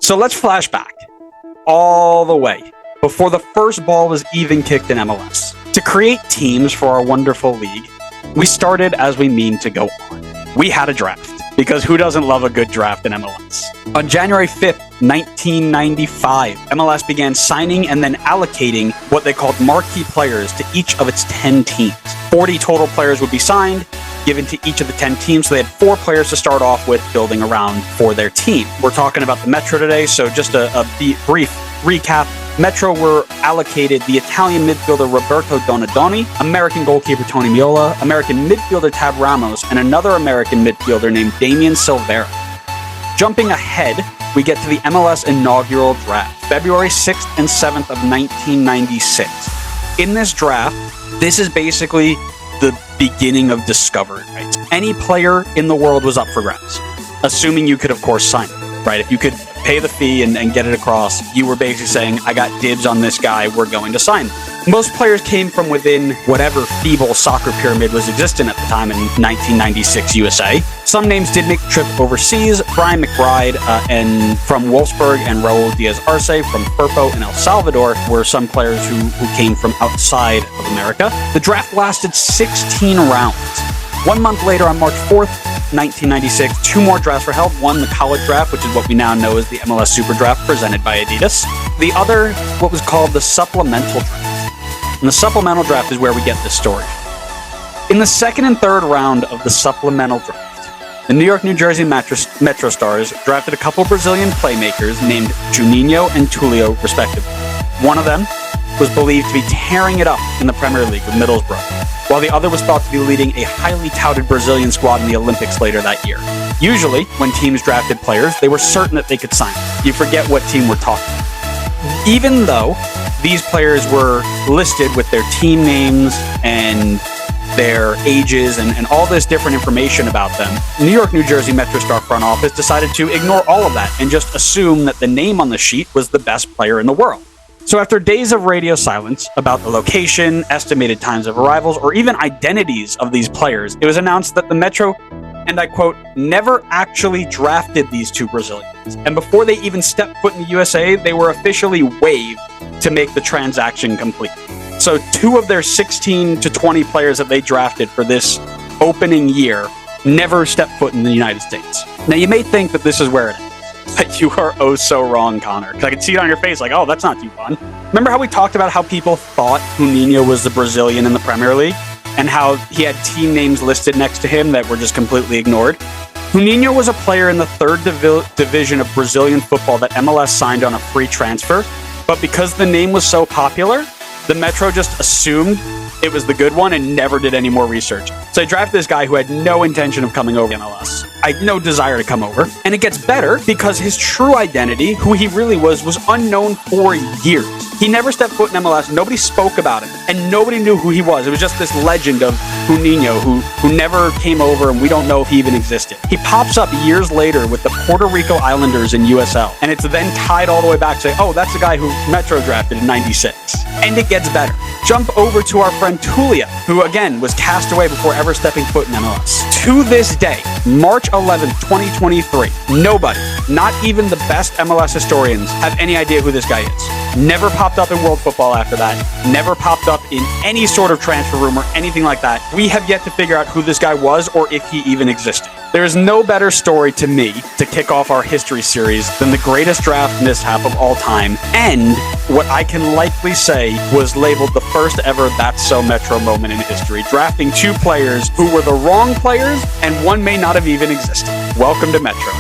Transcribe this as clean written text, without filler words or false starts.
So let's flash back all the way before the first ball was even kicked in MLS. To create teams for our wonderful league, we started as we mean to go on. We had a draft, because who doesn't love a good draft in MLS? On January 5th, 1995, MLS began signing and then allocating what they called marquee players to each of its 10 teams. 40 total players would be signed, given to each of the 10 teams, so they had 4 players to start off with building around for their team. We're talking about the Metro today, so just a brief recap. Metro were allocated the Italian midfielder Roberto Donadoni, American goalkeeper Tony Meola, American midfielder Tab Ramos, and another American midfielder named Damian Silvera. Jumping ahead, we get to the MLS inaugural draft, February 6th and 7th of 1996. In this draft, this is basically the beginning of discovery rights. Any player in the world was up for grabs, assuming you could, of course, sign it, right? If you could pay the fee and get it across, you were basically saying, I got dibs on this guy, we're going to sign him. Most players came from within whatever feeble soccer pyramid was existent at the time in 1996 USA. Some names did make the trip overseas. Brian McBride and from Wolfsburg and Raul Diaz-Arce from Firpo in El Salvador were some players who came from outside of America. The draft lasted 16 rounds. 1 month later, on March 4th, 1996, 2 more drafts were held. One, the college draft, which is what we now know as the MLS Super Draft, presented by Adidas. The other, what was called the supplemental draft. And the supplemental draft is where we get this story. In the second and third round of the supplemental draft, the New York, New Jersey Metrostars drafted a couple Brazilian playmakers named Juninho and Tulio, respectively. One of them was believed to be tearing it up in the Premier League with Middlesbrough, while the other was thought to be leading a highly touted Brazilian squad in the Olympics later that year. Usually, when teams drafted players, they were certain that they could sign them. You forget what team we're talking about. Even though these players were listed with their team names and their ages and all this different information about them, New York, New Jersey Metrostar front office decided to ignore all of that and just assume that the name on the sheet was the best player in the world. So after days of radio silence about the location, estimated times of arrivals, or even identities of these players, it was announced that the Metro, and I quote, never actually drafted these 2 Brazilians. And before they even stepped foot in the USA, they were officially waived to make the transaction complete. So 2 of their 16 to 20 players that they drafted for this opening year never stepped foot in the United States. Now you may think that this is where it ends. But you are oh so wrong, Connor. Because I can see it on your face like, oh, that's not too fun. Remember how we talked about how people thought Juninho was the Brazilian in the Premier League? And how he had team names listed next to him that were just completely ignored? Juninho was a player in the 3rd division of Brazilian football that MLS signed on a free transfer. But because the name was so popular, the Metro just assumed it was the good one and never did any more research. So they drafted this guy who had no intention of coming over to MLS. I had no desire to come over. And it gets better because his true identity, who he really was unknown for years. He never stepped foot in MLS. Nobody spoke about him. And nobody knew who he was. It was just this legend of Juninho who never came over, and we don't know if he even existed. He pops up years later with the Puerto Rico Islanders in USL. And it's then tied all the way back to say, oh, that's the guy who Metro drafted in 96. And it gets better. Jump over to our friend Tulio, who again was cast away before ever stepping foot in MLS. To this day, March 11th, 2023, nobody, not even the best MLS historians, have any idea who this guy is. Never popped up in world football after that. Never popped up in any sort of transfer room or anything like that. We have yet to figure out who this guy was or if he even existed. There is no better story to me to kick off our history series than the greatest draft mishap of all time, and what I can likely say was labeled the first ever That's So Metro moment in history, drafting 2 players who were the wrong players, and one may not have even existed. Welcome to Metro.